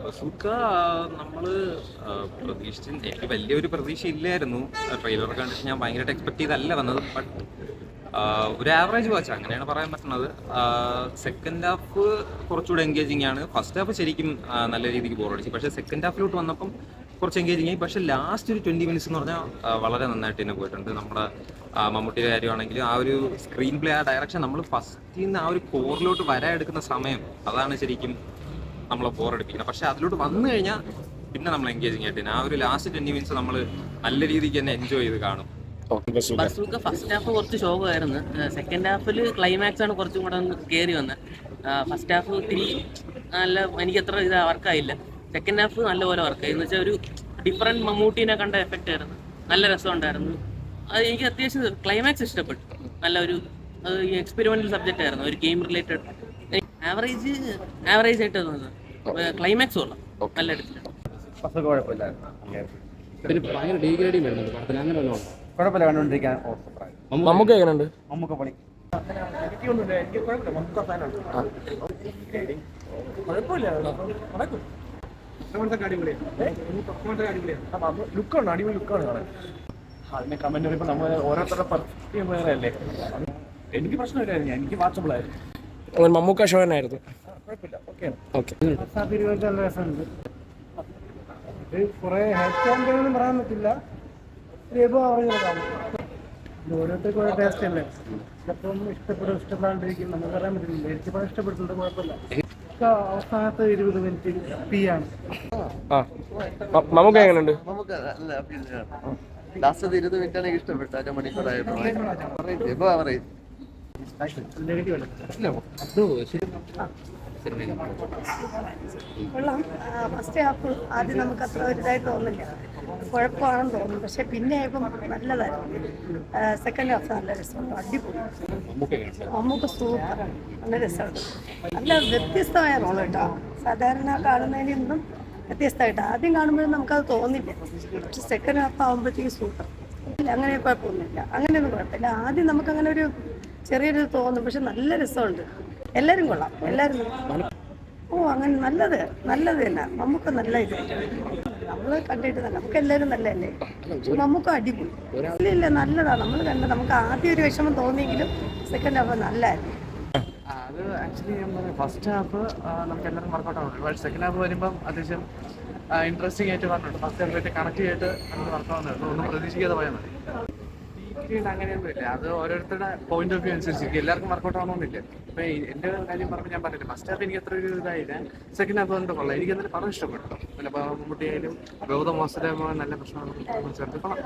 Bazooka നമ്മള് എനിക്ക് വലിയൊരു പ്രതീക്ഷ ഇല്ലായിരുന്നു. ട്രെയിലർ കണ്ടിട്ട് ഞാൻ ഭയങ്കരമായിട്ട് എക്സ്പെക്ട് ചെയ്തല്ല വന്നത്. ബട്ട് ഒരു ആവറേജ് വാച്ച് അങ്ങനെയാണ് പറയാൻ പറ്റുന്നത്. സെക്കൻഡ് ഹാഫ് കുറച്ചുകൂടെ എൻഗേജിങ് ആണ്. ഫസ്റ്റ് ഹാഫ് ശരിക്കും നല്ല രീതിക്ക് ബോറടിച്ചു. പക്ഷേ സെക്കൻഡ് ഹാഫിലോട്ട് വന്നപ്പം കുറച്ച് എൻഗേജിങ് ആയി. പക്ഷേ ലാസ്റ്റ് ഒരു 20 മിനിറ്റ്സ് എന്ന് പറഞ്ഞാൽ വളരെ നന്നായിട്ട് തന്നെ പോയിട്ടുണ്ട്. നമ്മുടെ മമ്മൂട്ടിയുടെ കാര്യമാണെങ്കിലും ആ ഒരു സ്ക്രീൻ പ്ലേ, ആ ഡയറക്ഷൻ, നമ്മൾ ഫസ്റ്റിൽ നിന്ന് ആ ഒരു കോറിലോട്ട് വരാൻ എടുക്കുന്ന സമയം, അതാണ് ശരിക്കും നമ്മളെ ബോറടിപ്പിക്കുന്നത്. പക്ഷെ അതിലോട്ട് വന്നു കഴിഞ്ഞാൽ പിന്നെ നമ്മൾ എൻഗേജിങ് ആയിട്ട് ആ ഒരു ലാസ്റ്റ് 20 മിനിറ്റ്സ് നമ്മൾ നല്ല രീതിക്ക് തന്നെ എൻജോയ് ചെയ്ത് കാണും. ബസൂക്ക ഫസ്റ്റ് ഹാഫ് കുറച്ച് ശോകമായിരുന്നു. സെക്കൻഡ് ഹാഫിൽ ക്ലൈമാക്സ് ആണ് കുറച്ചും കൂടെ ഒന്ന് കയറി വന്നത്. ഫസ്റ്റ് ഹാഫ് ഒത്തിരി നല്ല, എനിക്ക് അത്ര ഇത് വർക്കായില്ല. സെക്കൻഡ് ഹാഫ് നല്ലപോലെ വർക്കായി. എന്ന് വെച്ചാൽ ഒരു ഡിഫറെൻറ്റ് മമ്മൂട്ടീനെ കണ്ട എഫക്റ്റ് ആയിരുന്നു. നല്ല രസമുണ്ടായിരുന്നു. അത് എനിക്ക് അത്യാവശ്യം ക്ലൈമാക്സ് ഇഷ്ടപ്പെട്ടു. നല്ല ഒരു എക്സ്പെരിമെന്റൽ സബ്ജക്റ്റ് ആയിരുന്നു, ഒരു ഗെയിം റിലേറ്റഡ്. ആവറേജ് ആയിട്ട് തോന്നുന്നത്. ക്ലൈമാക്സ് കൊള്ളാം, നല്ല എടുത്തിട്ടുണ്ട്. പിന്നെ ഭയങ്കര ഡീഗ്രേഡിങ് വരുന്നുണ്ട് പടത്തിന്, അങ്ങനെ വല്ലതും ഉണ്ടോ? കുഴപ്പമില്ല, കണ്ടുകൊണ്ടിരിക്കാൻ. മമ്മൂക്ക എങ്ങനെയുണ്ട്? മമ്മൂക്ക പൊളി. ലുക്കാണ്, അടിപൊളി ലുക്കാണ് കാണാൻ. അതിന്റെ കമന്റ് വരുമ്പോൾ നമ്മൾ ഓരോരുത്തരുടെ പർഫെക്റ്റ് വേറെയല്ലേ. എനിക്ക് പ്രശ്നമില്ലായിരുന്നു, എനിക്ക് വാച്ചബിൾ ആയിരുന്നു. മമ്മൂക്ക ഷോ തന്നെയായിരുന്നു. കുഴപ്പമില്ല, ഓക്കെയാണ്. ഓക്കെ. നല്ല രസമുണ്ട്. ഇത് കുറെ ഹെഡ് ക്യാമ്പൊന്നും പറയാൻ പറ്റില്ല. ഓരോരുത്തർക്ക് ഓരോ ടേസ്റ്റ് അല്ലേ. ചിലപ്പം ഇഷ്ടപ്പെടും, ഇഷ്ടപ്പെടാണ്ടിരിക്കും, നമുക്ക് പറയാൻ പറ്റില്ല. എനിക്ക് പണം ഇഷ്ടപ്പെട്ടിട്ടുണ്ട്, കുഴപ്പമില്ല. അവസാനത്തെ 20 മിനിറ്റ് പി ആണ്. മമ്മൂക്ക എങ്ങനെയുണ്ട്? നമുക്ക് നല്ല അഭിനയമാണ്. ലാസ്റ്റ് 20 മിനിറ്റ് ആണ് ഇഷ്ടപ്പെട്ടു. അരമണിക്കൂറായിരുന്നു. കൊള്ളാം. ഫസ്റ്റ് ഹാഫ് ആദ്യം നമുക്ക് അത്ര ഒരു ഇതായിട്ട് തോന്നില്ല, കുഴപ്പമാണെന്ന് തോന്നുന്നു. പക്ഷെ പിന്നെ ആയപ്പം നല്ലതായിരുന്നു. സെക്കൻഡ് ഹാഫ് നല്ല രസമുണ്ട്, അടിപൊളി. നമുക്ക് സൂപ്പർ, നല്ല രസമുണ്ട്. നല്ല വ്യത്യസ്തമായ റോൾ കേട്ടോ. സാധാരണ കാണുന്നതിൽ നിന്നും വ്യത്യസ്തമായിട്ട് ആദ്യം കാണുമ്പോഴും നമുക്കത് തോന്നില്ല. പക്ഷെ സെക്കൻഡ് ഹാഫ് ആകുമ്പോഴത്തേക്കും സൂപ്പർ. ഇല്ല, അങ്ങനെ കുഴപ്പമൊന്നുമില്ല, അങ്ങനെയൊന്നും കുഴപ്പമില്ല. ആദ്യം നമുക്കങ്ങനെ ഒരു ചെറിയൊരു തോന്നും, പക്ഷെ നല്ല രസമുണ്ട്. എല്ലാവരും കൊള്ളാം, എല്ലാവരും. അങ്ങനെ നല്ലത് തന്നെ. നമുക്ക് നല്ല ഇത് നമ്മൾ കണ്ടിട്ട് തന്നെ, നമുക്ക് എല്ലാവരും നല്ലതല്ലേ. നമുക്ക് അടിപൊളി. ഇല്ല, നല്ലതാണ്. നമ്മൾ കണ്ടത്, നമുക്ക് ആദ്യം ഒരു വിഷമം തോന്നിയെങ്കിലും സെക്കൻഡ് ഹാഫ് നല്ലതായിരുന്നു. അത് ആക്ച്വലി ഫസ്റ്റ് ഹാഫ് നമുക്ക് എല്ലാവരും വർക്കൗട്ട് ആവുന്നുണ്ട്. സെക്കൻഡ് ഹാഫ് വരുമ്പം അത്യാവശ്യം ഇൻട്രസ്റ്റിംഗ് ആയിട്ട് പറഞ്ഞിട്ടുണ്ട്. ഫസ്റ്റ് ഹാഫായിട്ട് കണക്ട് ചെയ്തിട്ട് നമ്മൾ വർക്കാവുന്നുണ്ട്. ഒന്നും പ്രതീക്ഷിക്കാതെ പോയാൽ മതി. അങ്ങനെയൊന്നും ഇല്ല, അത് ഓരോരുത്തരുടെ പോയിന്റ് ഓഫ് വ്യൂ അനുസരിച്ച് എല്ലാവർക്കും വർക്കൗട്ട് ആവണമെന്നില്ല. ഇപ്പൊ എന്റെ കാര്യം പറഞ്ഞ് ഞാൻ പറഞ്ഞില്ല, ഫസ്റ്റ് ഹാഫ് എനിക്ക് അത്ര ഒരു ഇതായില്ല. സെക്കൻഡ് ഹാഫ് കൊണ്ട് കൊള്ളാം. എനിക്ക് എന്തായാലും പടം ഇഷ്ടപ്പെട്ടു. മമ്മൂട്ടിയായാലും ഗൗതം വാസുദേവ നല്ല പ്രശ്നമാണ് ചേർത്ത് കൊള്ളാം.